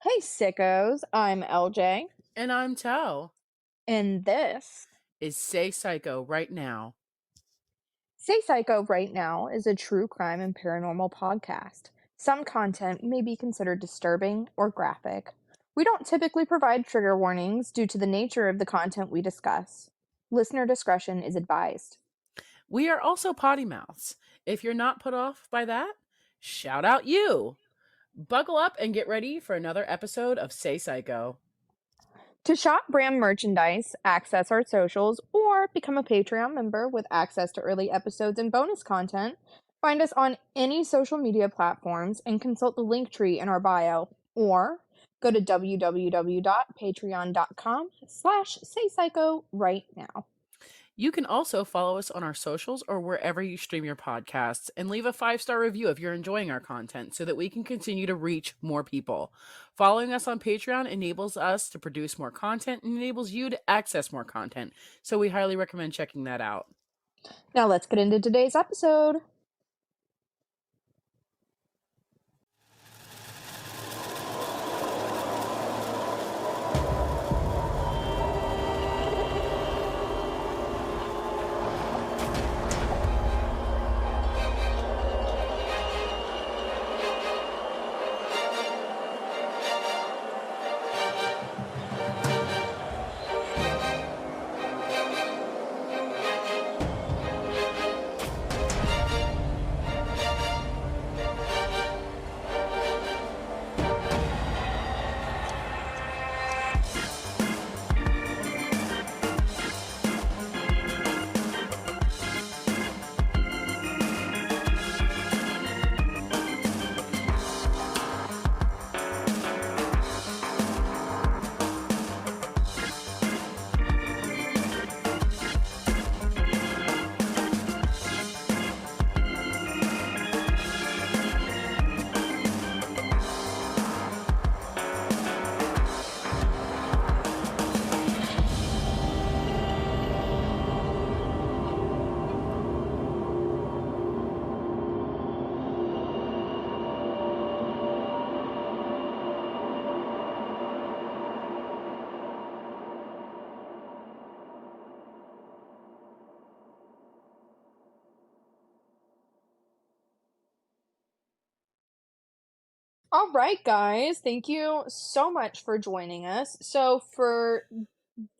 Hey sickos, I'm LJ, And I'm Tao. and this Is Say Psycho right now. Say Psycho Right Now is a true crime and paranormal podcast. Some content may be considered disturbing or graphic. We don't typically provide trigger warnings due to the nature of the content we discuss. Listener discretion is advised. We are also potty mouths. If you're not put off by that, shout out you. Buckle up and get ready for another episode of Say Psycho. To shop brand merchandise, access our socials, or become a Patreon member with access to early episodes and bonus content, find us on any social media platforms and consult the link tree in our bio, or go to www.patreon.com/saypsycho right now. You can also follow us on our socials or wherever you stream your podcasts and leave a 5-star review if you're enjoying our content so that we can continue to reach more people. Following us on Patreon enables us to produce more content and enables you to access more content. So we highly recommend checking that out. Now let's get into today's episode. All right, guys, thank you so much for joining us. So, for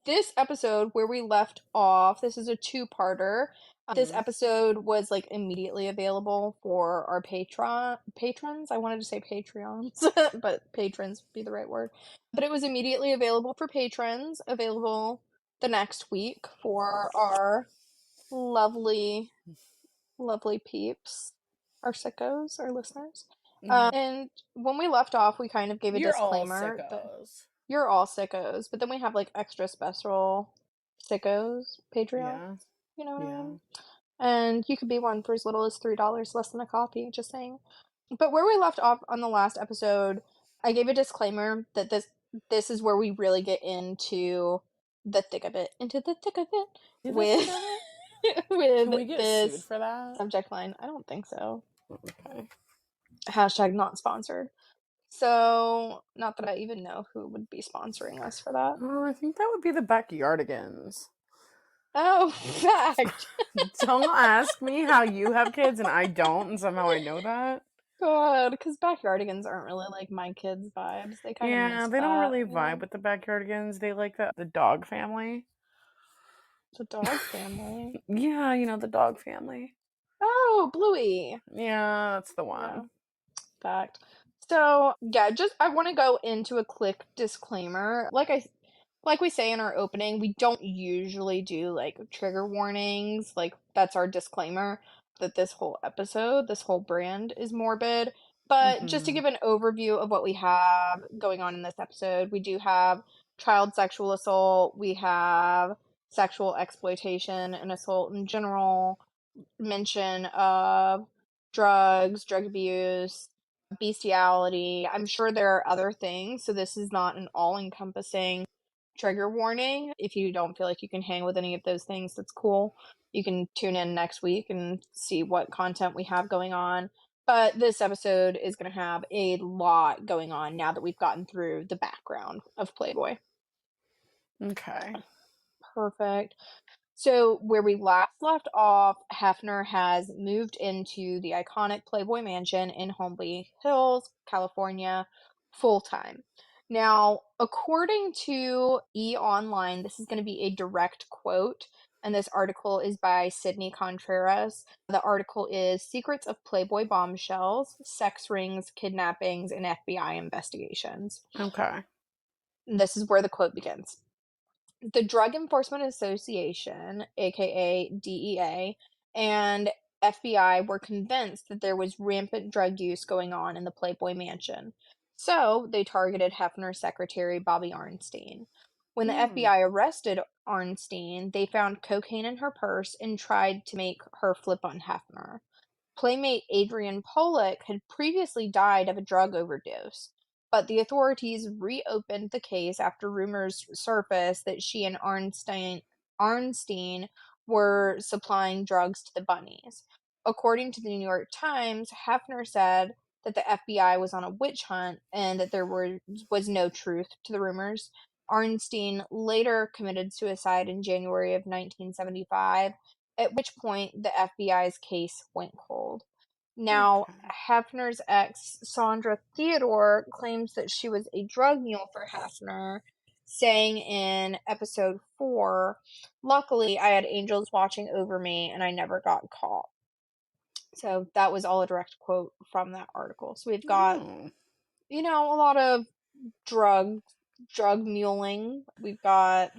this episode where we left off, this is a two-parter. This episode was like immediately available for our patrons. I wanted to say Patreons, but patrons would be the right word. But it was immediately available for patrons, available the next week for our lovely, lovely peeps, our sickos, our listeners. And when we left off, we kind of gave a You're all disclaimer that sickos. you're all sickos, but then we have like extra special sickos Yeah. Patreons. You know what I Yeah. mean? And you could be one for as little as $3, less than a coffee, just saying. But where we left off on the last episode, I gave a disclaimer that this is where we really get into the thick of it. Into the thick of it with Can with we get sued this for that? subject line. I don't think so. Okay. Hashtag not sponsored. So, not that I even know who would be sponsoring us for that. Oh, I think that would be the backyardigans. Oh, fact. Don't ask me how you have kids and I don't, and somehow I know that. God, because backyardigans aren't really like my kids' vibes. They kind of Yeah, miss they don't that, really you know? vibe with the backyardigans. They like the dog family. The dog family. Yeah, the dog family. Oh, Bluey. Yeah, that's the Yeah, one. fact. So, yeah, just I want to go into a quick disclaimer. Like we say in our opening, we don't usually do like trigger warnings. Like that's our disclaimer that this whole episode, this whole brand is morbid. But just to Mm-hmm. give an overview of what we have going on in this episode, we do have child sexual assault, we have sexual exploitation and assault in general, mention of drugs, drug abuse, beastiality. I'm sure there are other things, so this is not an all-encompassing trigger warning. If you don't feel like you can hang with any of those things, that's cool. You can tune in next week and see what content we have going on. But this episode is gonna have a lot going on now that we've gotten through the background of Playboy. Okay. Perfect. So, where we last left off, Hefner has moved into the iconic Playboy mansion in Holmby Hills, California, full time. Now, according to E! Online, this is going to be a direct quote, and this article is by Sydney Contreras. The article is Secrets of Playboy Bombshells, Sex Rings, Kidnappings, and FBI Investigations. Okay. And this is where the quote begins. The Drug Enforcement Association, aka DEA, and FBI were convinced that there was rampant drug use going on in the Playboy Mansion. So they targeted Hefner's secretary, Bobby Arnstein. When the Hmm. FBI arrested Arnstein, they found cocaine in her purse and tried to make her flip on Hefner. Playmate Adrian Pollock had previously died of a drug overdose, but the authorities reopened the case after rumors surfaced that she and Arnstein were supplying drugs to the bunnies. According to the New York Times, Hefner said that the FBI was on a witch hunt and that was no truth to the rumors. Arnstein later committed suicide in January of 1975, at which point the FBI's case went cold. Now, Okay. Hefner's ex, Sandra Theodore, claims that she was a drug mule for Hefner, saying in episode 4, "Luckily, I had angels watching over me and I never got caught." So that was all a direct quote from that article. So we've got, Oh. a lot of drug drug muling. We've got,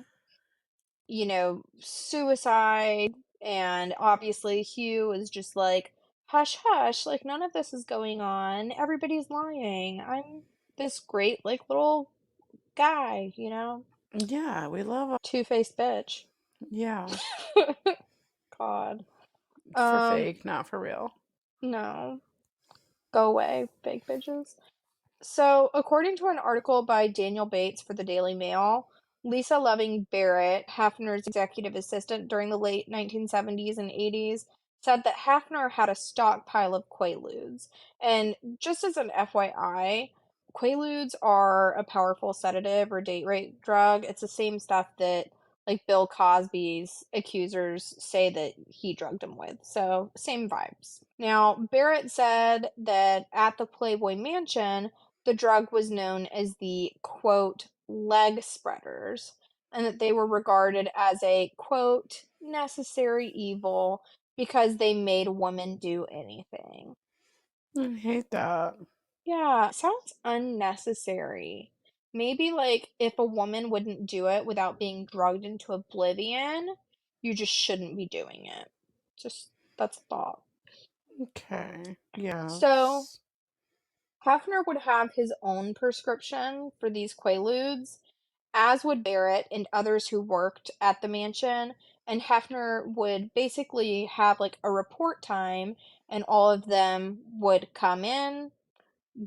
suicide, and obviously Hugh is just like, hush, hush, like none of this is going on. Everybody's lying. I'm this great, like, little guy, Yeah, we love two-faced bitch. yeah. God. For Um, fake, not for real. no. Go away, fake bitches. So, according to an article by Daniel Bates for the Daily Mail, Lisa Loving Barrett, Hafner's executive assistant during the late 1970s and 80s, said that Hafner had a stockpile of Quaaludes. And just as an FYI, Quaaludes are a powerful sedative or date rape drug. It's the same stuff that, like, Bill Cosby's accusers say that he drugged him with. So, same vibes. Now, Barrett said that at the Playboy Mansion, the drug was known as the, quote, leg spreaders, and that they were regarded as a, quote, necessary evil because they made women do anything. I hate that. Yeah, sounds unnecessary. Maybe, like, if a woman wouldn't do it without being drugged into oblivion, you just shouldn't be doing it. Just, that's a thought. Okay. So, Yes. Hefner would have his own prescription for these Quaaludes, as would Barrett and others who worked at the mansion, and Hefner would basically have, like, a report time, and all of them would come in,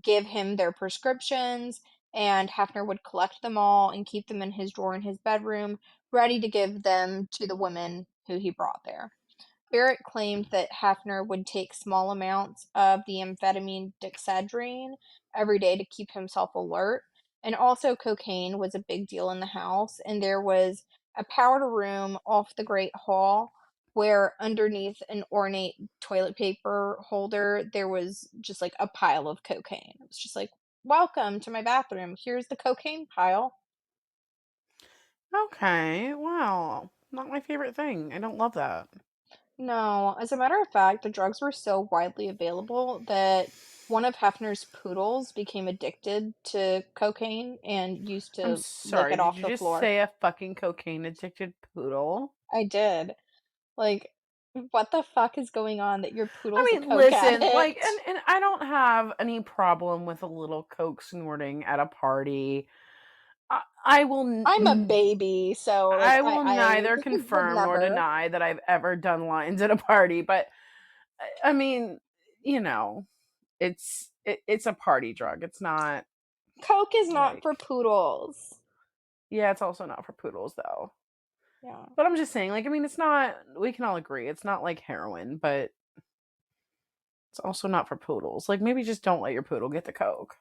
give him their prescriptions, and Hefner would collect them all and keep them in his drawer in his bedroom, ready to give them to the women who he brought there. Barrett claimed that Hefner would take small amounts of the amphetamine dexedrine every day to keep himself alert, and also cocaine was a big deal in the house, and there was a powder room off the Great Hall where underneath an ornate toilet paper holder there was just like a pile of cocaine. It was just like, "Welcome to my bathroom. Here's the cocaine pile." Okay. Wow. Not my favorite thing. I don't love that. No, as a matter of fact, the drugs were so widely available that one of Hefner's poodles became addicted to cocaine and used I'm to lick sorry. it Did off you the just floor. say a fucking cocaine addicted poodle? I did. Like, what the fuck is going on that your I poodle's a mean, coke listen, like, addict? and I don't have any problem with a little coke snorting at a party. I will I'm a baby, so like I I will I neither would confirm nor never. deny that I've ever done lines at a party, but I mean, you know, it's a party drug. It's not Coke is not like for poodles. yeah, it's also not for poodles though. Yeah. But I'm just saying, like, I mean, it's not. We can all agree it's not like heroin, but It's also not for poodles. Like, maybe just don't let your poodle get the Coke.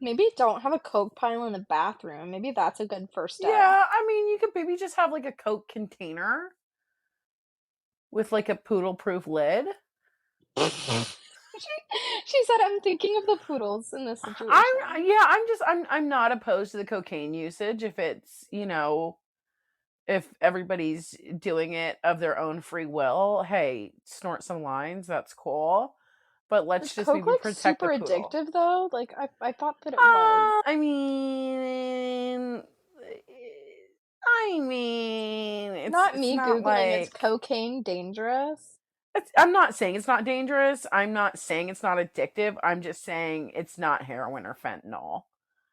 Maybe don't have a Coke pile in the bathroom. Maybe that's a good first step. Yeah, I mean, you could maybe just have like a Coke container with like a poodle-proof lid. She said, "I'm thinking of the poodles in this situation." I'm not opposed to the cocaine usage if it's, if everybody's doing it of their own free will. Hey, snort some lines, that's cool. But Is let's just Coke maybe like protect super the poodle. addictive though? Like I thought that it was. I mean, Not it's me not Googling, is like cocaine dangerous? I'm not saying it's not dangerous. I'm not saying it's not addictive. I'm just saying it's not heroin or fentanyl.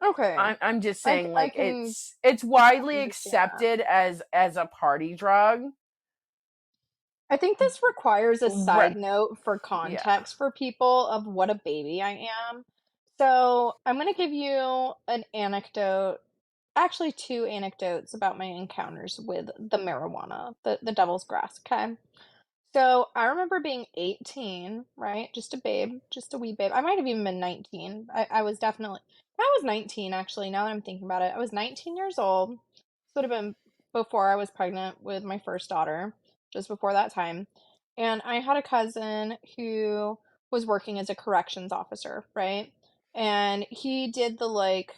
Okay. I'm just I, saying I like can it's widely understand that. accepted as a party drug. I think this requires a Right. side note for Yeah. context for people of what a baby I am. So, I'm going to give you an anecdote, actually two anecdotes about my encounters with the marijuana, the devil's grass, okay? So, I remember being 18, right? Just a babe, just a wee babe. I might have even been 19. I was definitely, I was 19 actually, now that I'm thinking about it. I was 19 years old. This would have been before I was pregnant with my first daughter, just before that time. And I had a cousin who was working as a corrections officer, right? And he did the like,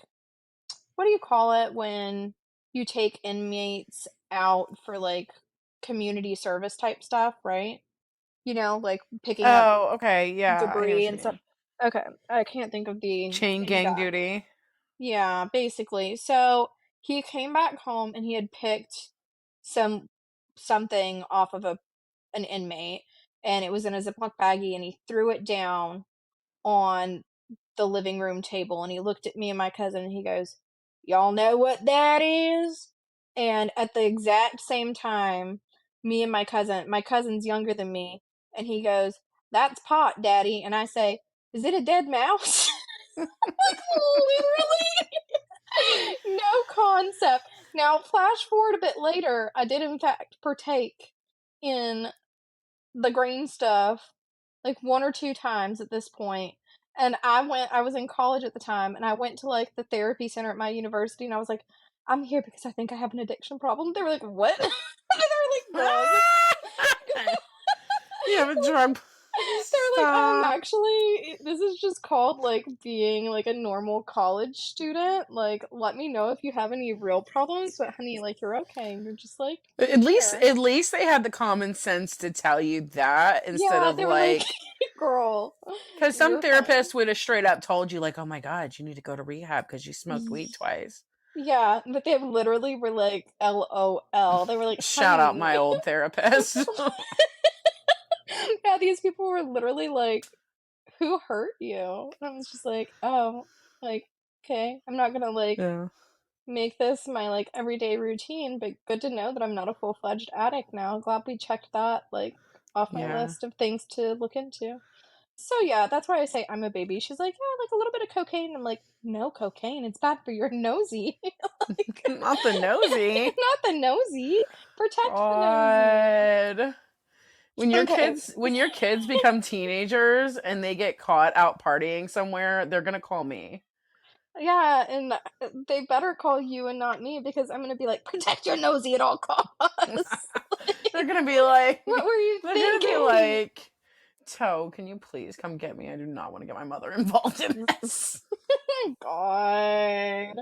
what do you call it when you take inmates out for like community service type stuff, right? Like picking up Oh, okay. Yeah, I know debris what you and stuff. mean. Okay, I can't think of the Chain gang exact. duty. Yeah, basically. So he came back home and he had picked some something off of an inmate, and it was in a Ziploc baggie, and he threw it down on the living room table, and he looked at me and my cousin and he goes, "Y'all know what that is?" And at the exact same time, me and my cousin's younger than me, and he goes, "That's pot, Daddy." And I say, "Is it a dead mouse?" Like literally no concept. Now, flash forward a bit later, I did in fact partake in the green stuff like one or two times at this point. And I was in college at the time, and I went to like the therapy center at my university, and I was like, "I'm here because I think I have an addiction problem." They were like, "What?" And they were like, "Girl, You have a drug. they're like, Stop. actually, this is just called like being like a normal college student. Like, let me know if you have any real problems, but honey, like you're okay. You're just like At least here." at least they had the common sense to tell you that instead Yeah, of they were like, like "Girl, because some you're fine." therapists would have straight up told you like, "Oh my god, you need to go to rehab because you smoked weed twice." Yeah, but they literally were like, LOL. They were like, Shout out "Honey." my old therapist. Yeah, these people were literally like, "Who hurt you?" And I was just like, "Oh, like, okay. I'm not gonna like Yeah. make this my like everyday routine, but good to know that I'm not a full-fledged addict now. Glad we checked that like off my Yeah. list of things to look into." So yeah, that's why I say I'm a baby. She's like, "Yeah, like a little bit of cocaine." I'm like, "No cocaine. It's bad for your nosy." Like, Not the nosy. not the nosy. Protect the nosy. God. Okay. When your kids become teenagers and they get caught out partying somewhere, they're gonna call me. Yeah, and they better call you and not me because I'm gonna be like, protect your nosy at all costs. They're Like, gonna be like what were you they're gonna be thinking? like, Toe, can you please come get me? I do not want to get my mother involved in this. God.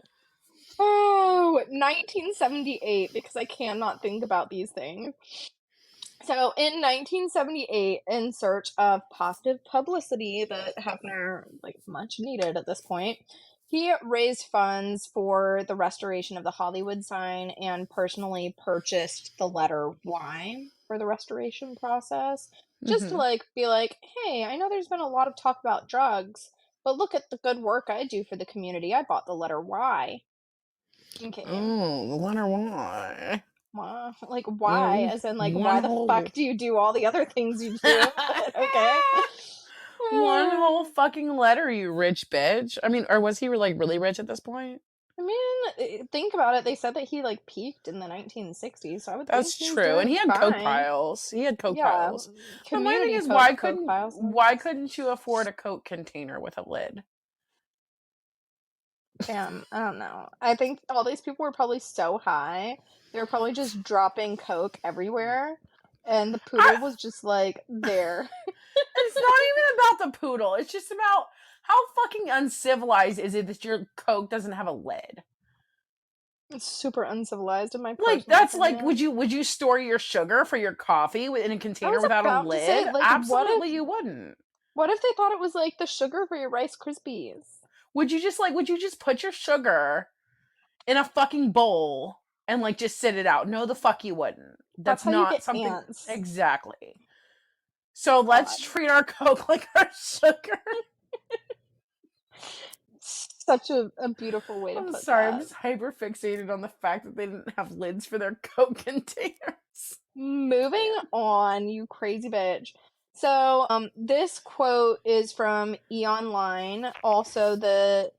Oh, 1978, because I cannot think about these things. So in 1978, in search of positive publicity that Hefner like much needed at this point, he raised funds for the restoration of the Hollywood sign and personally purchased the letter Y for the restoration process. Just to Hmm. like be like, hey, I know there's been a lot of talk about drugs, but look at the good work I do for the community. I bought the letter Y. Okay. Oh, the letter Y. Why? Like, why? One, As in, like, why one the whole fuck do you do all the other things you do? But okay. one whole fucking letter, you rich bitch. I mean, or was he like really rich at this point? I mean, think about it, they said that he, like, peaked in the 1960s, so I would think That's he's true, and doing he had coke fine. piles. He had coke Yeah, piles. But my thing community is, why coke couldn't piles, no why thanks. couldn't you afford a Coke container with a lid? Damn, I don't know. I think all these people were probably so high, they were probably just dropping coke everywhere, and the I, poodle was just, like, there. it's not even about the poodle. It's just about how fucking uncivilized is it that your Coke doesn't have a lid? It's super uncivilized in my Like personal that's like, opinion. would you store your sugar for your coffee in a I container was without a about to say, lid? like, Absolutely, you wouldn't. what if they thought it was, like, the sugar for your Rice Krispies? Would you just put your sugar in a fucking bowl and like just sit it out? No, the fuck you wouldn't. That's That's how you not get something ants. exactly. So let's God. treat our Coke like our sugar. Such a beautiful way to I'm put sorry, I'm that. just hyper fixated on the fact that they didn't have lids for their Coke containers. Moving Man. on, you crazy bitch. So, this quote is from Line, also the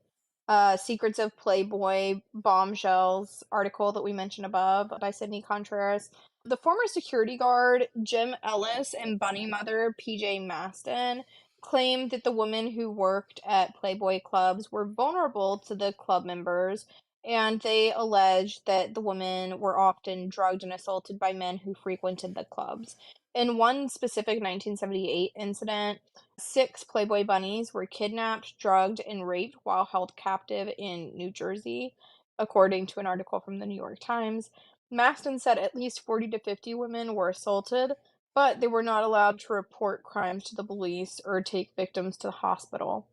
Secrets of Playboy Bombshells article that we mentioned above by Sydney Contreras. The former security guard Jim Ellis and bunny mother PJ Maston claimed that the women who worked at Playboy clubs were vulnerable to the club members, and they alleged that the women were often drugged and assaulted by men who frequented the clubs. In one specific 1978 incident, 6 Playboy bunnies were kidnapped, drugged, and raped while held captive in New Jersey, according to an article from the New York Times. Maston said at least 40 to 50 women were assaulted, but they were not allowed to report crimes to the police or take victims to the hospital.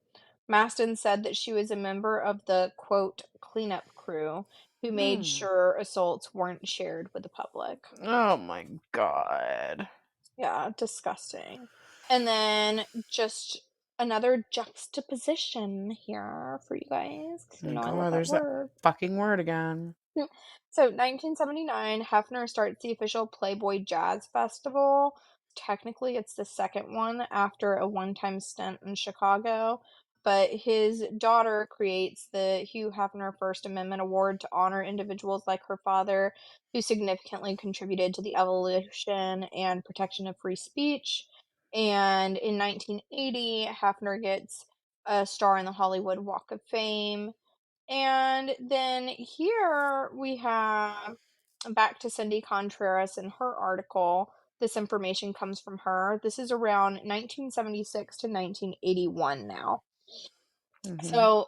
Maston said that she was a member of the quote cleanup crew who made Mm. sure assaults weren't shared with the public. Oh my god. Yeah, disgusting. And then just another juxtaposition here for you guys, because Oh you my know I love god, that there's that word. fucking word again. So, 1979, Hefner starts the official Playboy Jazz Festival. Technically, it's the second one after a one-time stint in Chicago, but his daughter creates the Hugh Hefner First Amendment Award to honor individuals like her father who significantly contributed to the evolution and protection of free speech. And in 1980, Hefner gets a star in the Hollywood Walk of Fame. And then here we have back to Cindy Contreras in her article. This information comes from her. This is around 1976 to 1981 now. Mm-hmm. So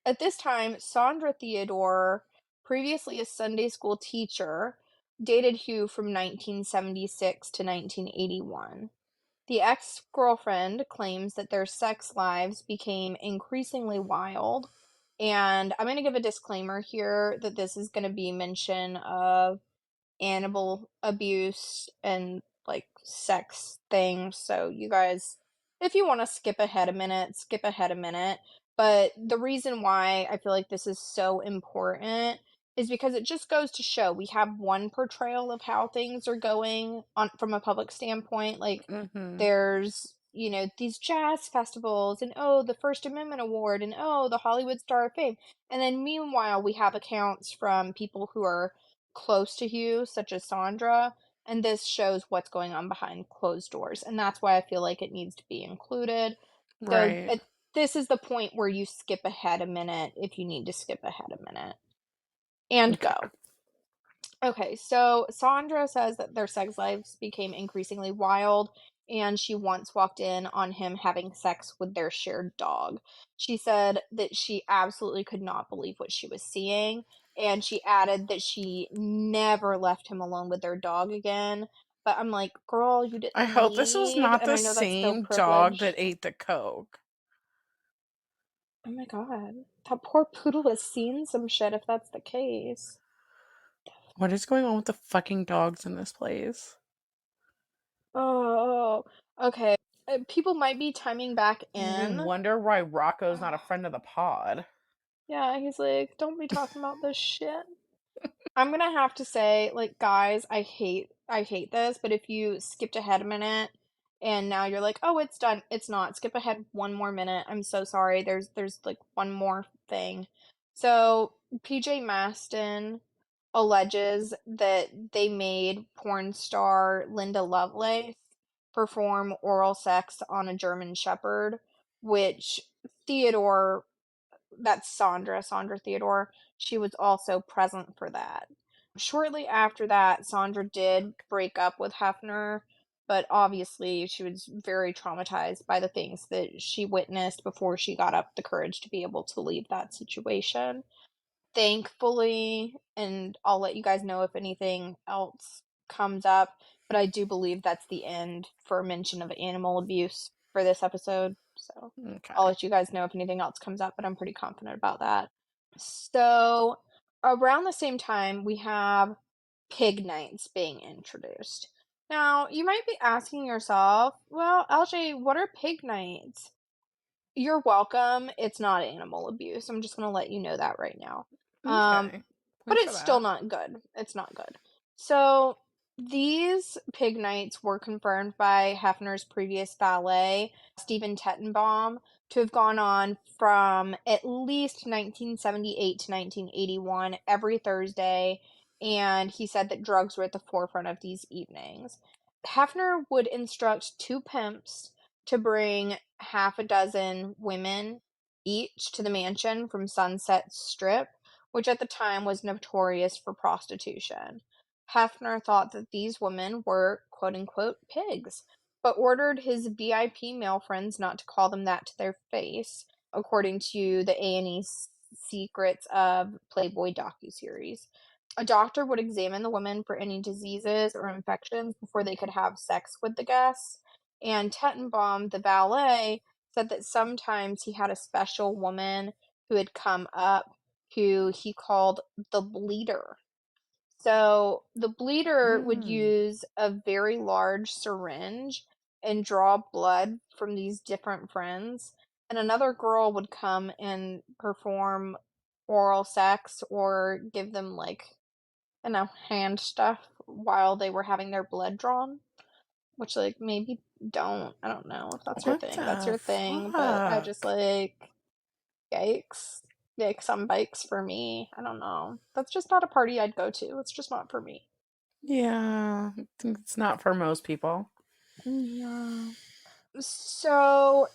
at this time, Sandra Theodore, previously a Sunday school teacher, dated Hugh from 1976 to 1981. The ex-girlfriend claims that their sex lives became increasingly wild, and I'm gonna give a disclaimer here that this is gonna be mention of animal abuse and, like, sex things, so you guys, if you wanna skip ahead a minute, skip ahead a minute, but the reason why I feel like this is so important is because it just goes to show we have one portrayal of how things are going on from a public standpoint, like, Mm-hmm. there's, these jazz festivals and, "Oh, the First Amendment Award," and, "Oh, the Hollywood Star of Fame," and then meanwhile, we have accounts from people who are close to Hugh, such as Sandra, and this shows what's going on behind closed doors, and that's why I feel like it needs to be included. So, Right. this is the point where you skip ahead a minute if you need to skip ahead a minute. And Okay. go. Okay, so Sandra says that their sex lives became increasingly wild, and she once walked in on him having sex with their shared dog. She said that she absolutely could not believe what she was seeing, and she added that she never left him alone with their dog again. But I'm like, girl, you I didn't hope this was leave, not and the I know that's so same dog that privileged. ate the Coke. Oh my god, that poor poodle has seen some shit if that's the case. What is going on with the fucking dogs in this place? Oh, okay. People might be chiming back We in. wonder why Rocco's not a friend of the pod. Yeah, he's like, "Don't be talking about this shit." I'm gonna have to say, like, guys, I hate this, but if you skipped ahead a minute and now you're like, "Oh, it's done." It's not. Skip ahead one more minute. I'm so sorry. There's like one more thing. So, PJ Maston alleges that they made porn star Linda Lovelace perform oral sex on a German Shepherd, which Theodore, that's Sandra Theodore, she was also present for that. Shortly after that, Sandra did break up with Hefner, but obviously she was very traumatized by the things that she witnessed before she got up the courage to be able to leave that situation. Thankfully, and I'll let you guys know if anything else comes up, but I do believe that's the end for mention of animal abuse for this episode. So I'll Okay. let you guys know if anything else comes up, but I'm pretty confident about that. So around the same time, we have pig nights being introduced. Now, you might be asking yourself, well, LJ, what are pig nights? You're welcome. It's not animal abuse. I'm just gonna let you know that right now. Um, Okay. but Thanks for it's still that. not good. It's not good. So these pig nights were confirmed by Hefner's previous valet, Stephen Tettenbaum, to have gone on from at least 1978 to 1981 every Thursday, and he said that drugs were at the forefront of these evenings. Hefner would instruct two pimps to bring half a dozen women each to the mansion from Sunset Strip, which at the time was notorious for prostitution. Hefner thought that these women were quote unquote pigs, but ordered his VIP male friends not to call them that to their face, according to the A&E Secrets of Playboy docuseries. A doctor would examine the women for any diseases or infections before they could have sex with the guests. And Tettenbaum, the valet, said that sometimes he had a special woman who had come up who he called the bleeder. So the bleeder would Mm. use a very large syringe and draw blood from these different friends. And another girl would come and perform oral sex or give them, like, hand stuff while they were having their blood drawn. Which, like, maybe don't. I don't know if that's your What thing. That's the your thing, but I just, fuck? like, yikes. Yikes on bikes for me. I don't know. That's just not a party I'd go to. It's just not for me. Yeah, I think it's not for most people. Yeah. So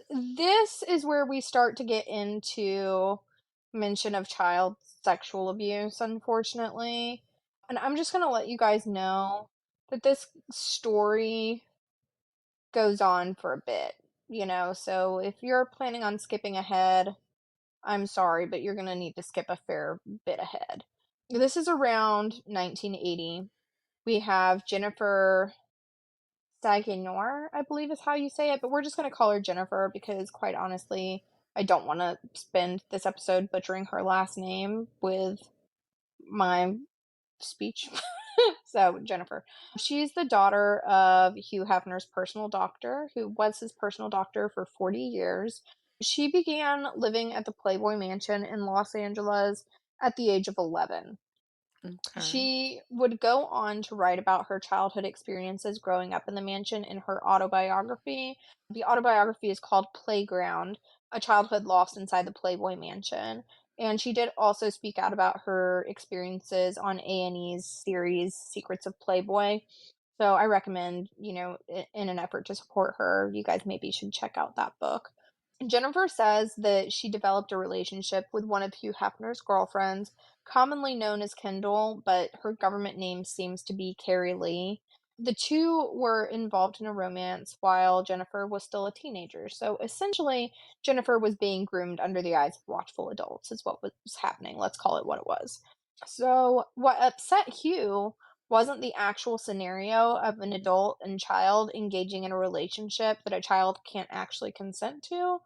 this is where we start to get into mention of child sexual abuse, unfortunately. And I'm just going to let you guys know that this story goes on for a bit, so if you're planning on skipping ahead, I'm sorry, but you're gonna need to skip a fair bit ahead. This is around 1980. We have Jennifer Saginor, I believe is how you say it, but we're just gonna call her Jennifer because, quite honestly, I don't want to spend this episode butchering her last name with my speech. So, Jennifer. She's the daughter of Hugh Hefner's personal doctor, who was his personal doctor for 40 years. She began living at the Playboy Mansion in Los Angeles at the age of 11. Okay. She would go on to write about her childhood experiences growing up in the mansion in her autobiography. The autobiography is called Playground: A Childhood Lost Inside the Playboy Mansion. And she did also speak out about her experiences on A&E's series Secrets of Playboy. So I recommend, in an effort to support her, you guys maybe should check out that book. Jennifer says that she developed a relationship with one of Hugh Hefner's girlfriends, commonly known as Kendall, but her government name seems to be Carrie Lee. The two were involved in a romance while Jennifer was still a teenager. So essentially, Jennifer was being groomed under the eyes of watchful adults, is what was happening. Let's call it what it was. So, what upset Hugh wasn't the actual scenario of an adult and child engaging in a relationship that a child can't actually consent to,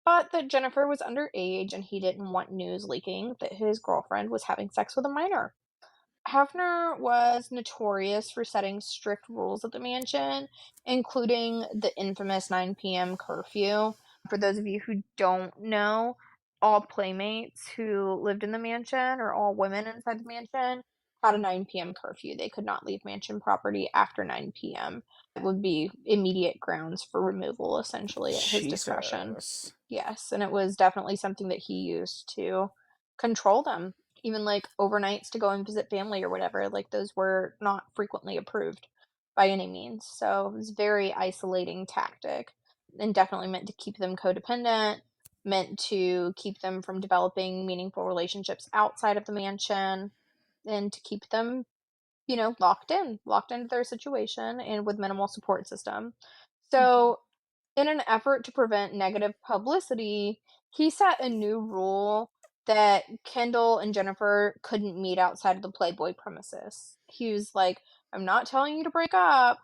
but that Jennifer was underage and he didn't want news leaking that his girlfriend was having sex with a minor. Hefner was notorious for setting strict rules at the mansion, including the infamous 9 p.m. curfew. For those of you who don't know, all playmates who lived in the mansion, or all women inside the mansion, had a 9 p.m. curfew. They could not leave mansion property after 9 p.m. It would be immediate grounds for removal, essentially, at his discretion. Jesus. Yes, and it was definitely something that he used to control them, even like overnights to go and visit family or whatever. Like those were not frequently approved by any means. So it was a very isolating tactic and definitely meant to keep them codependent, meant to keep them from developing meaningful relationships outside of the mansion, and to keep them, locked into their situation and with minimal support system. Mhm. So, in an effort to prevent negative publicity, he set a new rule that Kendall and Jennifer couldn't meet outside of the Playboy premises. He was like, "I'm not telling you to break up,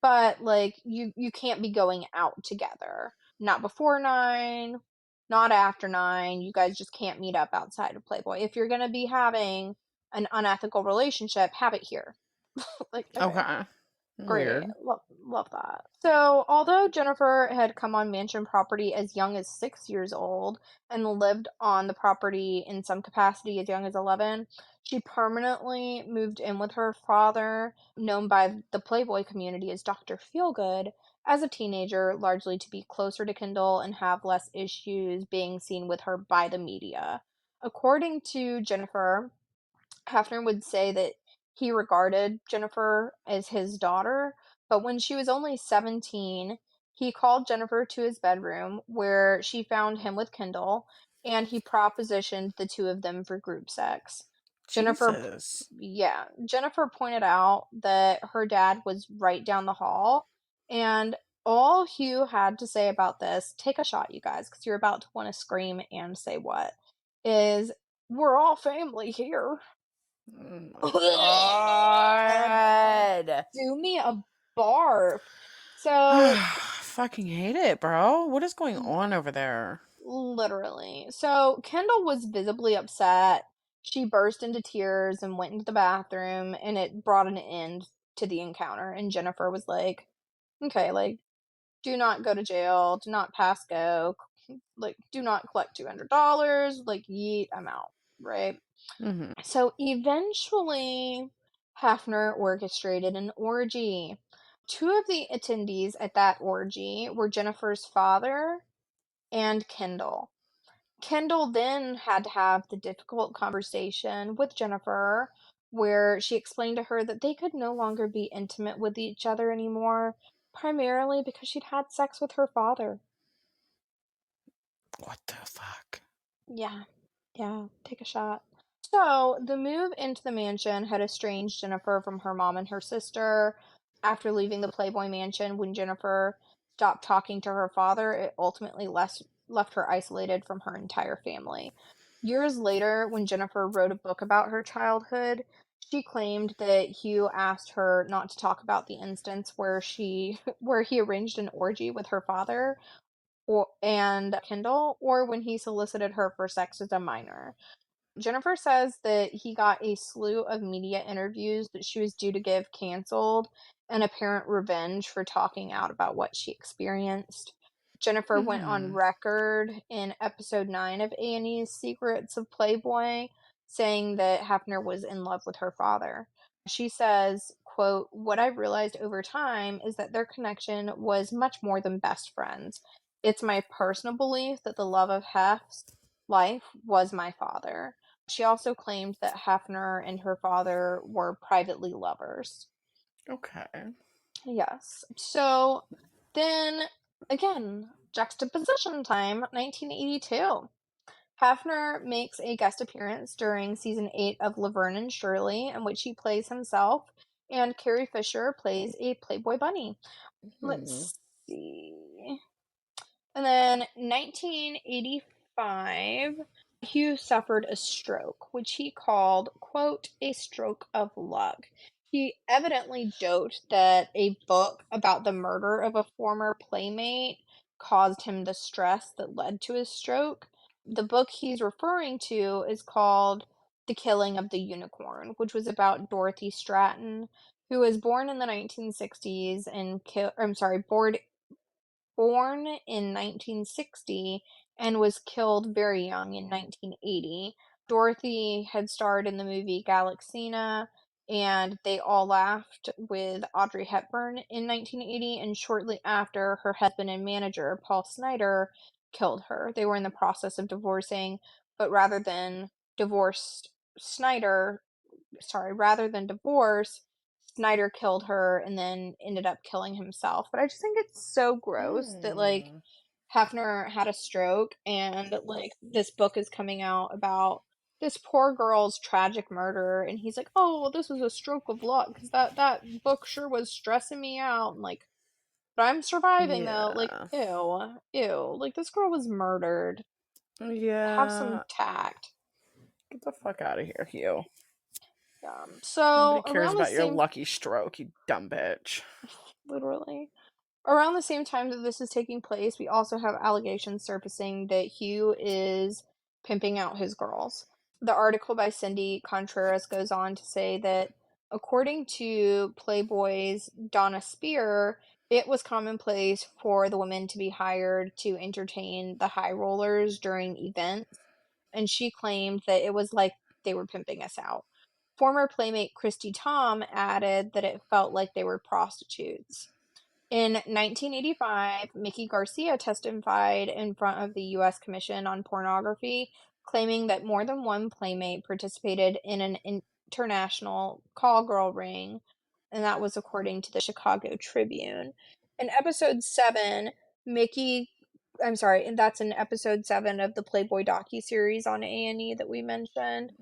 but like you can't be going out together. Not before 9, not after 9. You guys just can't meet up outside of Playboy. If you're going to be having an unethical relationship, have it here." Like, okay. Okay. Great. Weird. Love that. So, although Jennifer had come on mansion property as young as 6 years old and lived on the property in some capacity as young as 11, she permanently moved in with her father, known by the Playboy community as Dr. Feelgood, as a teenager, largely to be closer to Kendall and have less issues being seen with her by the media. According to Jennifer, Hefner would say that he regarded Jennifer as his daughter, but when she was only 17, he called Jennifer to his bedroom where she found him with Kendall, and he propositioned the two of them for group sex. Jennifer, Jesus. yeah, Jennifer pointed out that her dad was right down the hall, and all Hugh had to say about this, take a shot, you guys, because you're about to want to scream and say what, is we're all family here. Oh my god. Do me a barf. So, Fucking hate it, bro. What is going on over there? literally. So, Kendall was visibly upset. She burst into tears and went into the bathroom, and it brought an end to the encounter. And Jennifer was like, okay, like, do not go to jail, do not pass go, like, do not collect $200, like, yeet, I'm out, right? Mhm. So eventually, Hafner orchestrated an orgy. Two of the attendees at that orgy were Jennifer's father and Kendall. Kendall then had to have the difficult conversation with Jennifer where she explained to her that they could no longer be intimate with each other anymore, primarily because she'd had sex with her father. What the fuck? Yeah. Yeah, take a shot. So, the move into the mansion had estranged Jennifer from her mom and her sister. After leaving the Playboy mansion, when Jennifer stopped talking to her father, it ultimately left her isolated from her entire family. Years later, when Jennifer wrote a book about her childhood, she claimed that Hugh asked her not to talk about the instance where where he arranged an orgy with her father and Kendall, or when he solicited her for sex as a minor. Jennifer says that he got a slew of media interviews that she was due to give canceled in apparent revenge for talking out about what she experienced. Jennifer went on Mhm. record in episode 9 of A&E's Secrets of Playboy saying that Hefner was in love with her father. She says, quote, "What I've realized over time is that their connection was much more than best friends. It's my personal belief that the love of Hef's life was my father." She also claimed that Hefner and her father were privately lovers. Okay. Yes. So then, again, juxtaposition time, 1982. Hefner makes a guest appearance during season 8 of Laverne and Shirley, in which he plays himself, and Carrie Fisher plays a Playboy bunny. Mhm. Let's see. And then 1985, Hugh suffered a stroke, which he called, quote, a stroke of luck. He evidently joked that a book about the murder of a former playmate caused him the stress that led to his stroke. The book he's referring to is called The Killing of the Unicorn, which was about Dorothy Stratton, who was born in the 1960s and born in 1960 and was killed very young in 1980. Dorothy had starred in the movie Galaxina, and They All Laughed with Audrey Hepburn in 1980, and shortly after, her husband and manager, Paul Snider, killed her. They were in the process of divorcing, but rather than divorced Snyder, rather than divorce, Snyder killed her and then ended up killing himself. But I just think it's so gross that, like, Mm. Hefner had a stroke and, like, this book is coming out about this poor girl's tragic murder, and he's like, "Oh, well, this was a stroke of luck because that book sure was stressing me out." And like, but I'm surviving though. Like, Yeah. ew, ew. Like, this girl was murdered. Have some Yeah. tact. Get the fuck out of here, Hugh. So Nobody cares around the about your same, lucky stroke, you dumb bitch. literally, around the same time that this is taking place, we also have allegations surfacing that Hugh is pimping out his girls. The article by Cindy Contreras goes on to say that according to Playboy's Donna Spear, it was commonplace for the women to be hired to entertain the high rollers during events, and she claimed that it was like they were pimping us out. Former Playmate Christy Tom added that it felt like they were prostitutes. In 1985, Mickey Garcia testified in front of the U.S. Commission on Pornography, claiming that more than one playmate participated in an international call girl ring, and that was according to the Chicago Tribune. In episode 7, Mickey I'm sorry, and that's in episode 7 of the Playboy docuseries on A&E that we mentioned.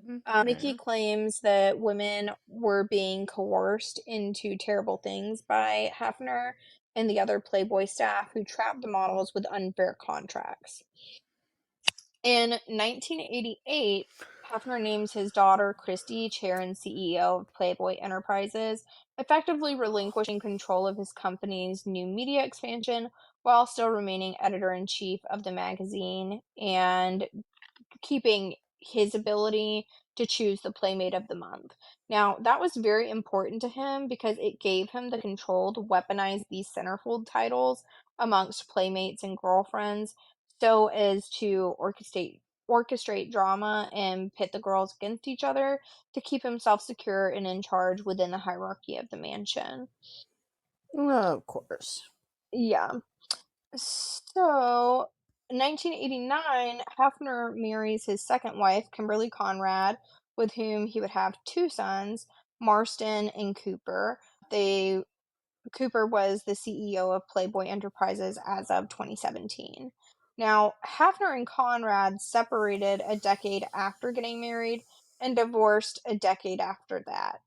Mickey Okay. claims that women were being coerced into terrible things by Hefner and the other Playboy staff who trapped the models with unfair contracts. In 1988, Hefner names his daughter Christy chair and CEO of Playboy Enterprises, effectively relinquishing control of his company's new media expansion while still remaining editor-in-chief of the magazine and keeping his ability to choose the Playmate of the Month. Now, that was very important to him because it gave him the control to weaponize these centerfold titles amongst playmates and girlfriends so as to orchestrate drama and pit the girls against each other to keep himself secure and in charge within the hierarchy of the mansion. Of course. Yeah. So, in 1989, Hefner marries his second wife, Kimberly Conrad, with whom he would have two sons, Marston and Cooper. They Cooper was the CEO of Playboy Enterprises as of 2017. Now, Hefner and Conrad separated a decade after getting married and divorced a decade after that.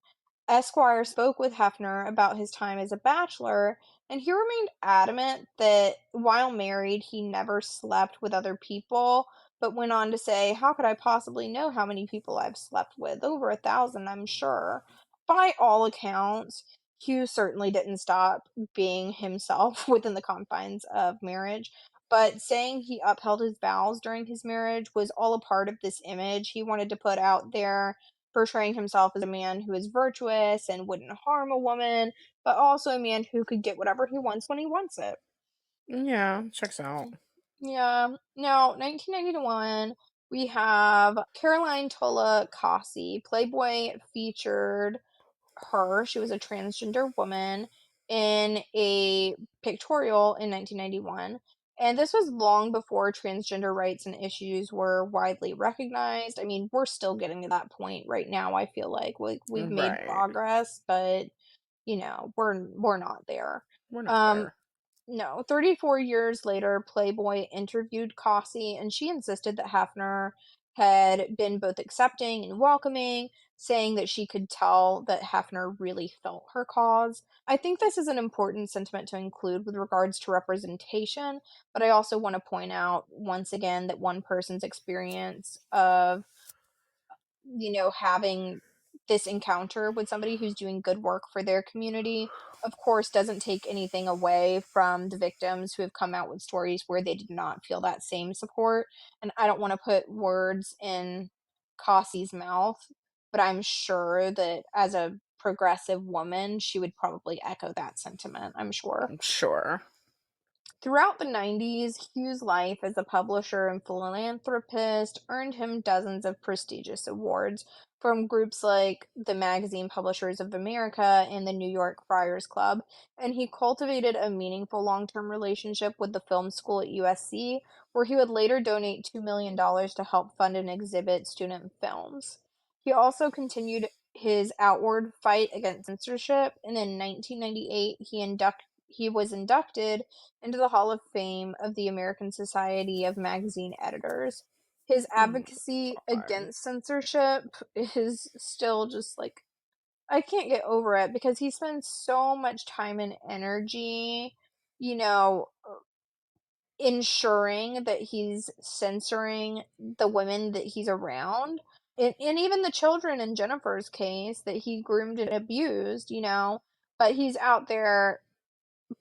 Esquire spoke with Hefner about his time as a bachelor, and he remained adamant that while married, he never slept with other people, but went on to say, "How could I possibly know how many people I've slept with? Over 1,000, I'm sure." By all accounts, Hugh certainly didn't stop being himself within the confines of marriage, but saying he upheld his vows during his marriage was all a part of this image he wanted to put out there, portraying himself as a man who is virtuous and wouldn't harm a woman, but also a man who could get whatever he wants when he wants it. Yeah, checks out. Yeah. Now, 1991, we have Caroline Tola Kasi. Playboy featured her. She was a transgender woman in a pictorial in 1991. And this was long before transgender rights and issues were widely recognized. I mean, we're still getting to that point right now, I feel like. We've made Right. progress, but we're not there. We're not Um there. no, 34 years later, Playboy interviewed Cossie, and she insisted that Hefner had been both accepting and welcoming, saying that she could tell that Hefner really felt her cause. I think this is an important sentiment to include with regards to representation, but I also want to point out once again that one person's experience of having this encounter with somebody who's doing good work for their community, of course, doesn't take anything away from the victims who have come out with stories where they did not feel that same support. And I don't want to put words in Cassie's mouth, but I'm sure that as a progressive woman, she would probably echo that sentiment, I'm sure. I'm sure. Throughout the 90s, Hugh's life as a publisher and philanthropist earned him dozens of prestigious awards. from groups like the Magazine Publishers of America and the New York Friars Club, and he cultivated a meaningful long-term relationship with the film school at USC, where he would later donate $2 million to help fund an exhibit student films. He also continued his outward fight against censorship, and in 1998 he was inducted into the Hall of Fame of the American Society of Magazine Editors. His Oh my advocacy God. against censorship is still just like, I can't get over it because he spends so much time and energy, you know, ensuring that he's censoring the women that he's around. And even the children in Jennifer's case that he groomed and abused, but he's out there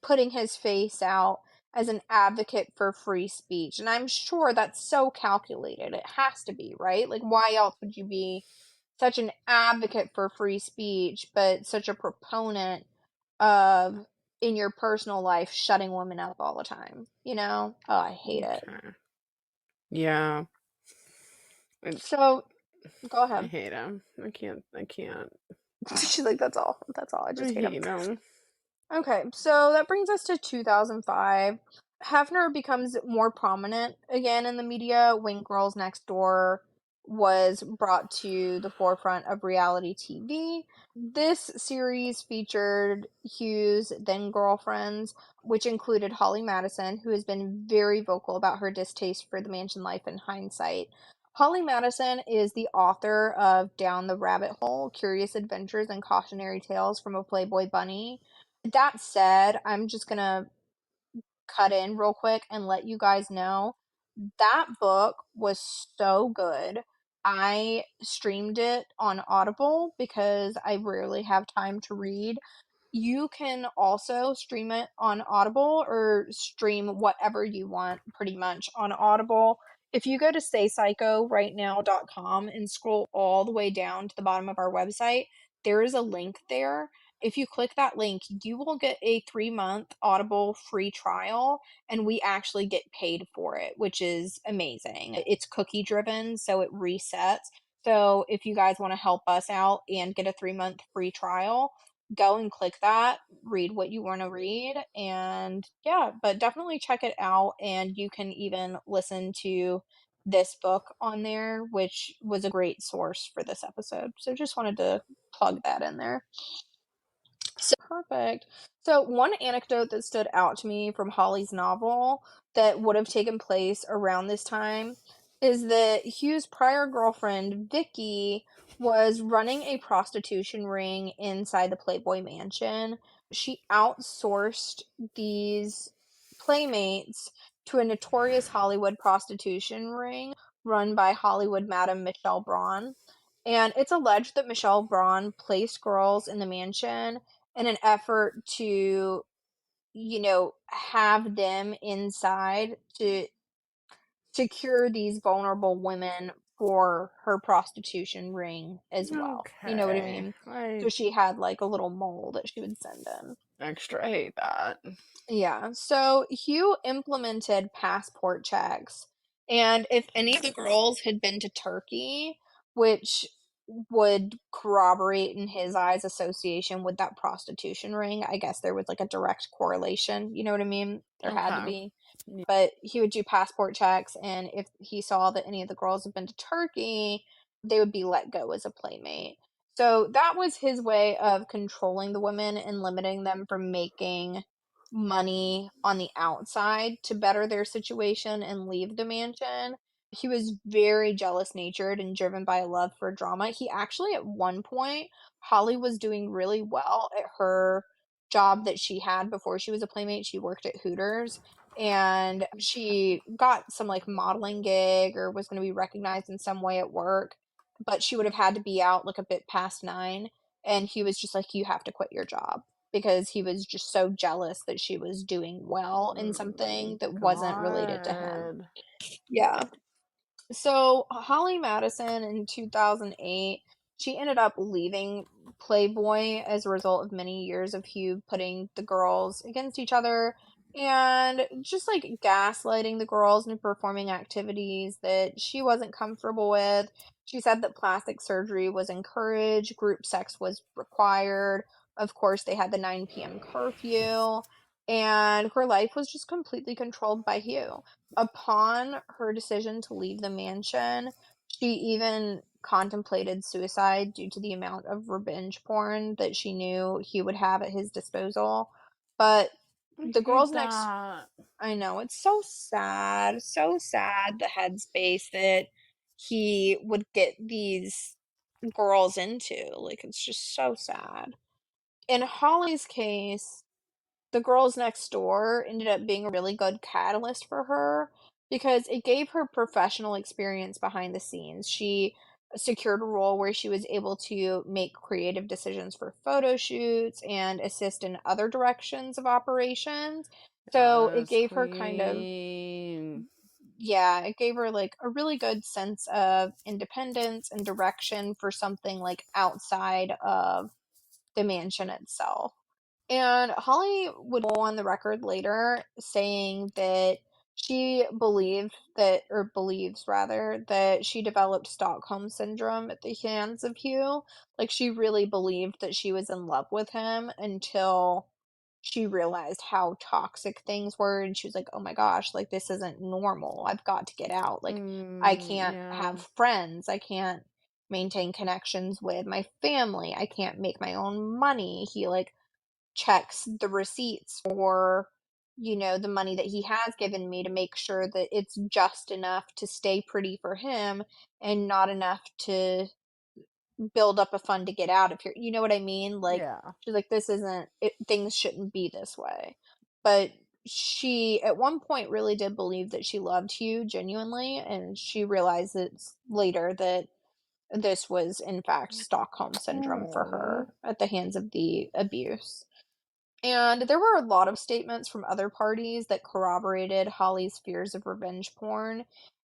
putting his face out as an advocate for free speech. And I'm sure that's so calculated. It has to be, right? Like, why else would you be such an advocate for free speech, but such a proponent of, in your personal life, shutting women up all the time? Oh, I hate it. Okay. Yeah. So, go I ahead. hate him. I can't. She's like, that's all, I I just hate him. hate him. Okay, so that brings us to 2005. Hefner becomes more prominent again in the media when Girls Next Door was brought to the forefront of reality TV. This series featured Hugh's then girlfriends, which included Holly Madison, who has been very vocal about her distaste for the mansion life in hindsight. Holly Madison is the author of Down the Rabbit Hole: Curious Adventures and Cautionary Tales from a Playboy Bunny. That said, I'm just gonna cut in real quick and let you guys know that book was so good. I streamed it on Audible because I rarely have time to read. You can also stream it on Audible or stream whatever you want pretty much on Audible. If you go to saypsychorightnow.com and scroll all the way down to the bottom of our website, there is a link there. If you click that link, you will get a 3-month Audible free trial, and we actually get paid for it, which is amazing. It's cookie driven, so it resets. So if you guys want to help us out and get a 3-month free trial, go and click that, read what you want to read, and yeah, but definitely check it out. And you can even listen to this book on there, which was a great source for this episode. So just wanted to plug that in there. So perfect. So one anecdote that stood out to me from Holly's novel that would have taken place around this time is that Hugh's prior girlfriend, Vicky, was running a prostitution ring inside the Playboy mansion. She outsourced these playmates to a notorious Hollywood prostitution ring run by Hollywood Madam Michelle Braun. And it's alleged that Michelle Braun placed girls in the mansion in an effort to, have them inside to secure these vulnerable women for her prostitution ring as well. You know what I Okay. mean? I So she had like a little mole that she would send in. extra hate that. Yeah, so Hugh implemented passport checks, and if any of the girls had been to Turkey, which would corroborate in his eyes association with that prostitution ring, I guess there was like a direct correlation, you know what I mean? There had to Okay. be. Yeah. But he would do passport checks, and if he saw that any of the girls had been to Turkey, they would be let go as a playmate. So that was his way of controlling the women and limiting them from making money on the outside to better their situation and leave the mansion. He was very jealous natured and driven by a love for drama. He actually, at one point, Holly was doing really well at her job that she had before she was a playmate. She worked at Hooters, and she got some like modeling gig or was going to be recognized in some way at work, but she would have had to be out like a bit past 9. And he was just like, you have to quit your job, because he was just so jealous that she was doing well in Oh something that wasn't related to him. God. Yeah. So Holly Madison in 2008, she ended up leaving Playboy as a result of many years of Hugh putting the girls against each other and just like gaslighting the girls and performing activities that she wasn't comfortable with. She said that plastic surgery was encouraged, group sex was required. Of course, they had the 9 p.m. curfew, and her life was just completely controlled by Hugh. Upon her decision to leave the mansion, she even contemplated suicide due to the amount of revenge porn that she knew he would have at his disposal. But I the hate girls next that. I know, it's so sad the headspace that he would get these girls into. Like, it's just so sad. In Holly's case, the girls next door ended up being a really good catalyst for her because it gave her professional experience behind the scenes. She secured a role where she was able to make creative decisions for photo shoots and assist in other directions of operations. So it Yes, gave her kind of, queen. yeah, it gave her like a really good sense of independence and direction for something like outside of the mansion itself. And Holly would go on the record later saying that she believed that, or believes rather, that she developed Stockholm syndrome at the hands of Hugh. Like, she really believed that she was in love with him until she realized how toxic things were. And she was like, oh my gosh, like, this isn't normal. I've got to get out. Like, I can't Yeah. have friends. I can't maintain connections with my family. I can't make my own money. He, like, checks the receipts for, the money that he has given me to make sure that it's just enough to stay pretty for him and not enough to build up a fund to get out of here. You know what I mean? Like, Yeah. she's like, this isn't it, things shouldn't be this way. But she at one point really did believe that she loved Hugh genuinely, and she realized that later that this was in fact Stockholm syndrome for Oh. her at the hands of the abuse. And there were a lot of statements from other parties that corroborated Holly's fears of revenge porn.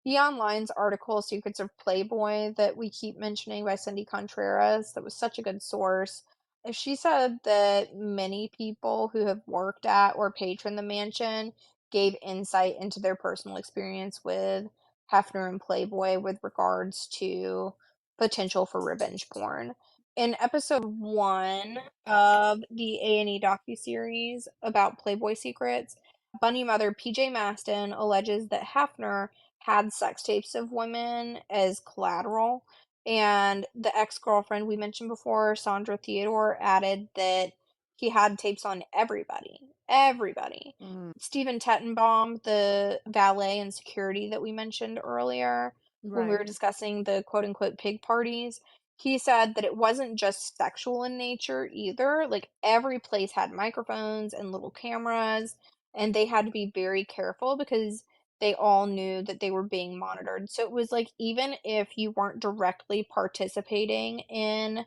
The Online's article, Secrets of Playboy, that we keep mentioning by Cindy Contreras, that was such a good source. She said that many people who have worked at or patroned the mansion gave insight into their personal experience with Hefner and Playboy with regards to potential for revenge porn. In episode 1 of the A&E docuseries about Playboy secrets, Bunny mother PJ Maston alleges that Hefner had sex tapes of women as collateral, and the ex-girlfriend we mentioned before, Sandra Theodore, added that he had tapes on everybody. Everybody. Mm, Stephen Tettenbaum, the valet and security that we mentioned earlier when we were right. discussing the quote-unquote pig parties, he said that it wasn't just sexual in nature either. Like, every place had microphones and little cameras, and they had to be very careful because they all knew that they were being monitored. So it was like, even if you weren't directly participating in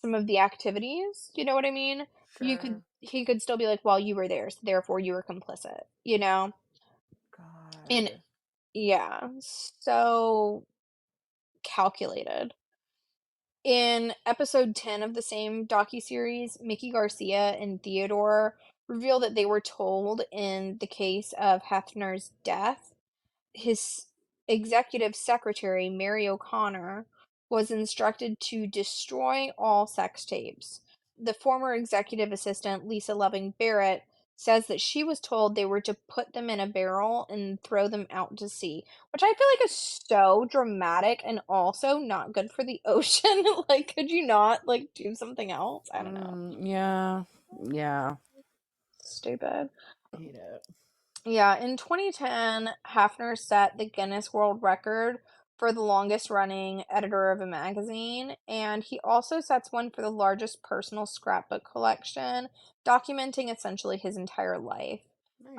some of the activities, you know what I mean? Sure. He could still be like, well, you were there, so therefore you were complicit, you know? And God. yeah, so calculated. In episode 10 of the same docuseries, Mickey Garcia and Theodore reveal that they were told in the case of Hefner's death, his executive secretary, Mary O'Connor, was instructed to destroy all sex tapes. The former executive assistant, Lisa Loving Barrett, says that she was told they were to put them in a barrel and throw them out to sea, which I feel like is so dramatic and also not good for the ocean. Like, could you not, like, do something else? I don't know. Yeah. Yeah. Stupid. Hate it. Yeah, in 2010, Hafner set the Guinness World Record for the longest running editor of a magazine, and he also sets one for the largest personal scrapbook collection, documenting essentially his entire life.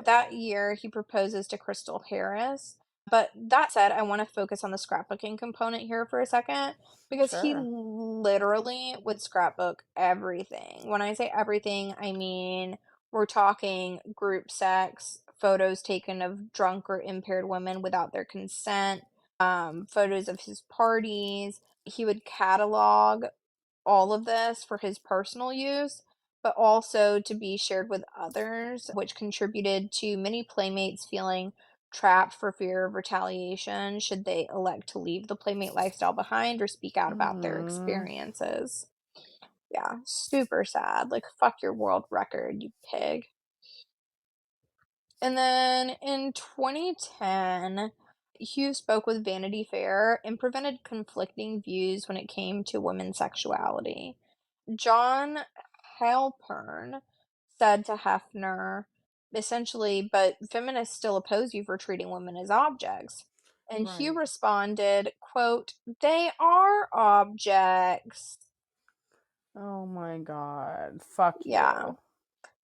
That Nice. year, he proposes to Crystal Harris. But that said, I want to focus on the scrapbooking component here for a second because he Sure. literally would scrapbook everything. When I say everything, I mean we're talking group sex, photos taken of drunk or impaired women without their consent, photos of his parties. He would catalog all of this for his personal use, but also to be shared with others, which contributed to many playmates feeling trapped for fear of retaliation should they elect to leave the playmate lifestyle behind or speak out about their Mm. experiences. Yeah, super sad. Like, fuck your world record, you pig. And then in 2010, Hugh spoke with Vanity Fair and presented conflicting views when it came to women's sexuality. John Halpern said to Hefner, essentially, but feminists still oppose you for treating women as objects. And Hugh Right. responded, quote, they are objects. Oh my god. Fuck Yeah. you.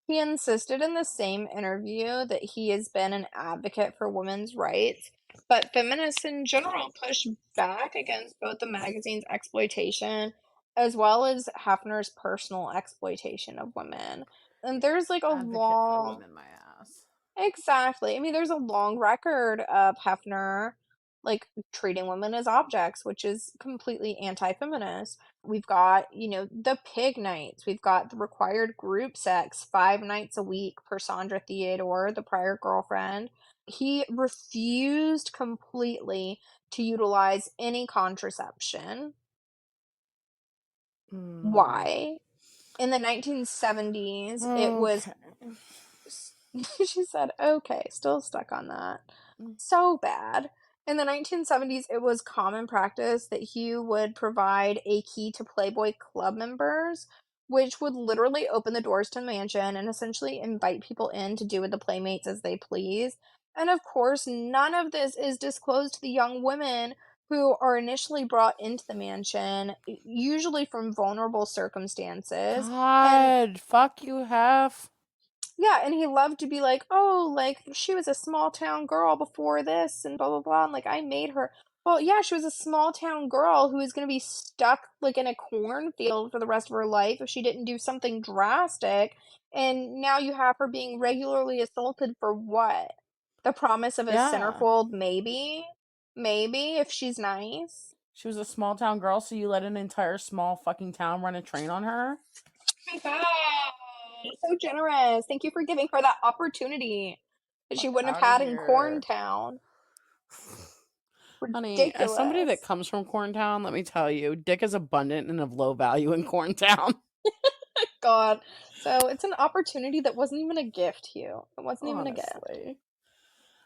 He insisted in the same interview that he has been an advocate for women's rights, but feminists in general push back against both the magazine's exploitation as well as Hefner's personal exploitation of women. And there's like a Advocate for long women, my ass. Exactly. I mean, there's a long record of Hefner, like, treating women as objects, which is completely anti-feminist. We've got, the pig nights. We've got the required group sex 5 nights a week per Sandra Theodore, the prior girlfriend. He refused completely to utilize any contraception. Hmm. Why? In the 1970s, it was Okay. she said, "Okay," still stuck on that. So bad. In the 1970s, it was common practice that Hugh would provide a key to Playboy club members, which would literally open the doors to the mansion and essentially invite people in to do with the playmates as they please. And of course, none of this is disclosed to the young women who are initially brought into the mansion, usually from vulnerable circumstances. And God. Fuck you, Hef. yeah, and he loved to be like, "Oh, like, she was a small town girl before this and blah, blah, blah, and, like, I made her." Well, yeah, she was a small town girl who is gonna be stuck, like, in a cornfield for the rest of her life if she didn't do something drastic, and now you have her being regularly assaulted for what? The promise of a Yeah. centerfold, maybe? Maybe, if she's nice? She was a small town girl, so you let an entire small fucking town run a train on her? My God, so generous. Thank you for giving her that opportunity that she Fuck wouldn't have out of had in here. Corntown. Honey, as somebody that Ridiculous. comes from Corntown, let me tell you, dick is abundant and of low value in Corntown. God. So it's an opportunity that wasn't even a gift, Hugh. It wasn't even a gift. Honestly.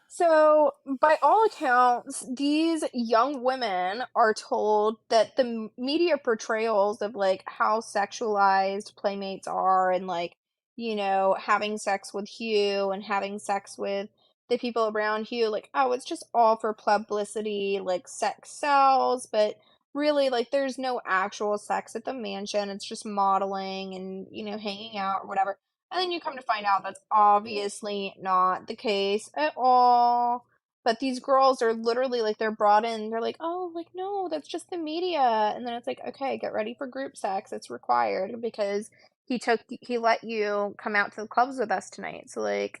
So, by all accounts, these young women are told that the media portrayals of like how sexualized playmates are and like, having sex with Hugh and having sex with the people around Hugh, like, oh, it's just all for publicity, like sex sells, but really, like, there's no actual sex at the mansion. It's just modeling and, hanging out or whatever. And then you come to find out that's obviously not the case at all. But these girls are literally like they're brought in, they're like, "Oh, like no, that's just the media." And then it's like, "Okay, get ready for group sex. It's required because he let you come out to the clubs with us tonight." So like,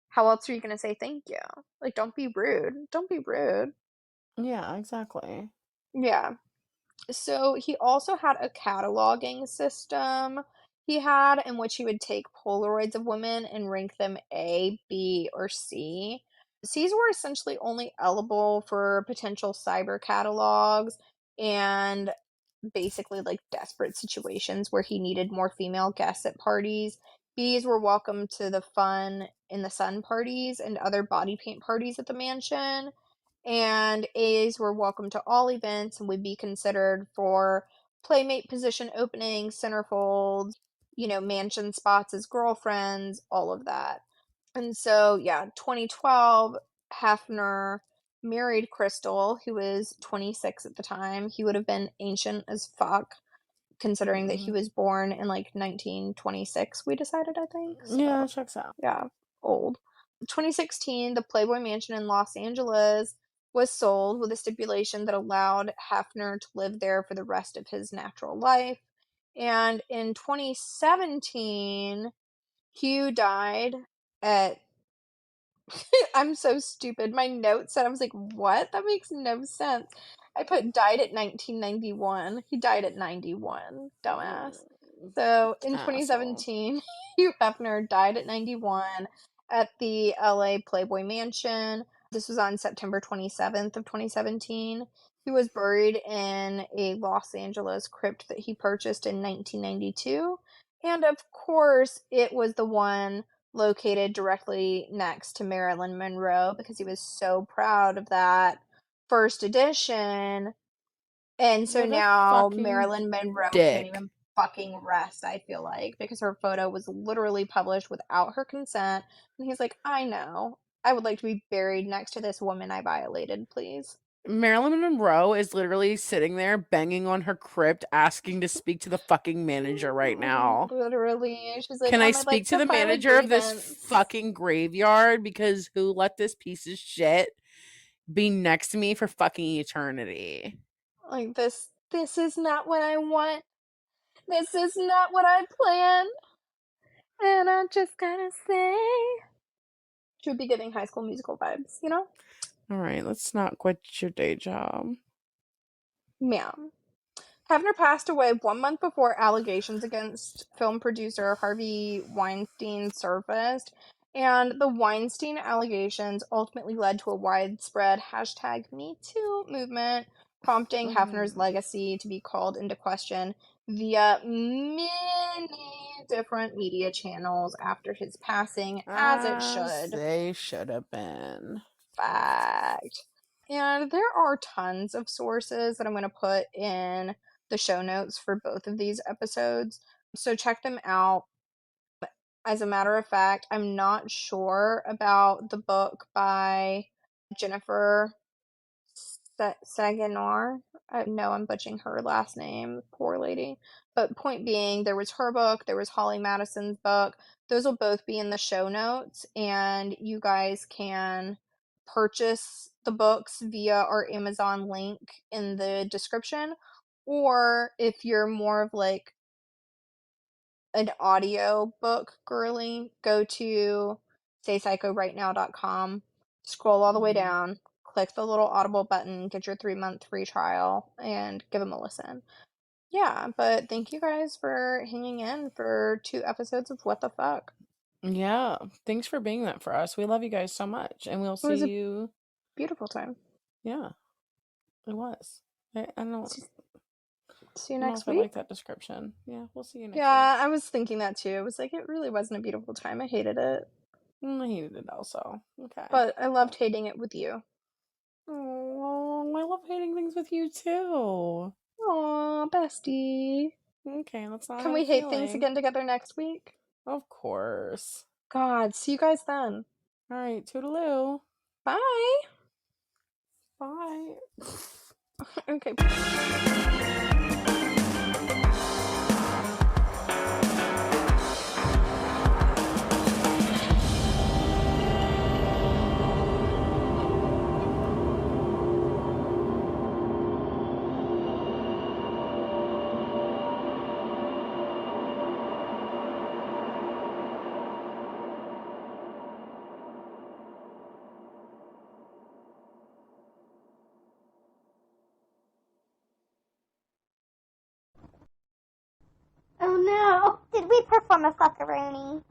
how else are you going to say thank you? Like, don't be rude. Don't be rude. Yeah, exactly. Yeah. So he also had a cataloging system he had in which he would take Polaroids of women and rank them A, B, or C. C's were essentially only eligible for potential cyber catalogs and basically like desperate situations where he needed more female guests at parties. B's were welcome to the fun in the sun parties and other body paint parties at the mansion, and A's were welcome to all events and would be considered for playmate position openings, centerfolds, mansion spots as girlfriends, all of that. And so, yeah, 2012, Hefner married Crystal, who was 26 at the time. He would have been ancient as fuck, considering that he Mhm. was born in like 1926, we decided, I think. Yeah, So, checks out. yeah, old. 2016, the Playboy Mansion in Los Angeles was sold with a stipulation that allowed Hefner to live there for the rest of his natural life. And in 2017, Hugh died at I'm so stupid. My note said I was like, "What? That makes no sense." I put died at 1991. He died at 91. Dumbass. So, in Asshole. 2017, Hugh Hefner died at 91 at the LA Playboy Mansion. This was on September 27th of 2017. He was buried in a Los Angeles crypt that he purchased in 1992. And of course, it was the one located directly next to Marilyn Monroe because he was so proud of that first edition. And so What a now fucking Marilyn Monroe can't dick. even fucking rest, I feel like, because her photo was literally published without her consent. And he's like, I know. I would like to be buried next to this woman I violated, please. Marilyn Monroe is literally sitting there banging on her crypt asking to speak to the fucking manager right now. Literally. She's like, Can I I'd like speak to to the file a manager of this grievance. fucking graveyard because who let this piece of shit be next to me for fucking eternity? Like, this is not what I want. This is not what I planned. And I just gotta say. Should be giving High School Musical vibes, you know? All right, let's not quit your day job. Ma'am. Hefner passed away 1 month before allegations against film producer Harvey Weinstein surfaced, and the Weinstein allegations ultimately led to a widespread #MeToo movement, prompting Hefner's Mm. legacy to be called into question via many different media channels after his passing, as it As should. they should have been. Fact. And there are tons of sources that I'm going to put in the show notes for both of these episodes. So check them out. As a matter of fact, I'm not sure about the book by Jennifer Saginor. I know I'm butchering her last name, poor lady. But point being, there was her book, there was Holly Madison's book. Those will both be in the show notes, and you guys can purchase the books via our Amazon link in the description. Or if you're more of like an audio book girly, go to staypsychorightnow.com, scroll all the way Mm. down, click the little audible button, get your 3-month free trial, and give them a listen. Yeah, but thank you guys for hanging in for 2 episodes of What the Fuck. Yeah, thanks for being that for us. We love you guys so much, and we'll It was see a you. beautiful time. Yeah, it was. I don't. See you I don't know next if I like week. that description. Yeah, we'll see you next week. Yeah, I was thinking that too. It was like, it really wasn't a beautiful time. I hated it. I hated it also. Okay. But I loved hating it with you. Oh, I love hating things with you too. Aw, bestie. Okay, let's not Can have a we hate things feeling. again together next week? Of course. God, see you guys then. All right, toodaloo. Bye. Bye. Okay. Oh no! Did we perform a fuckaroni?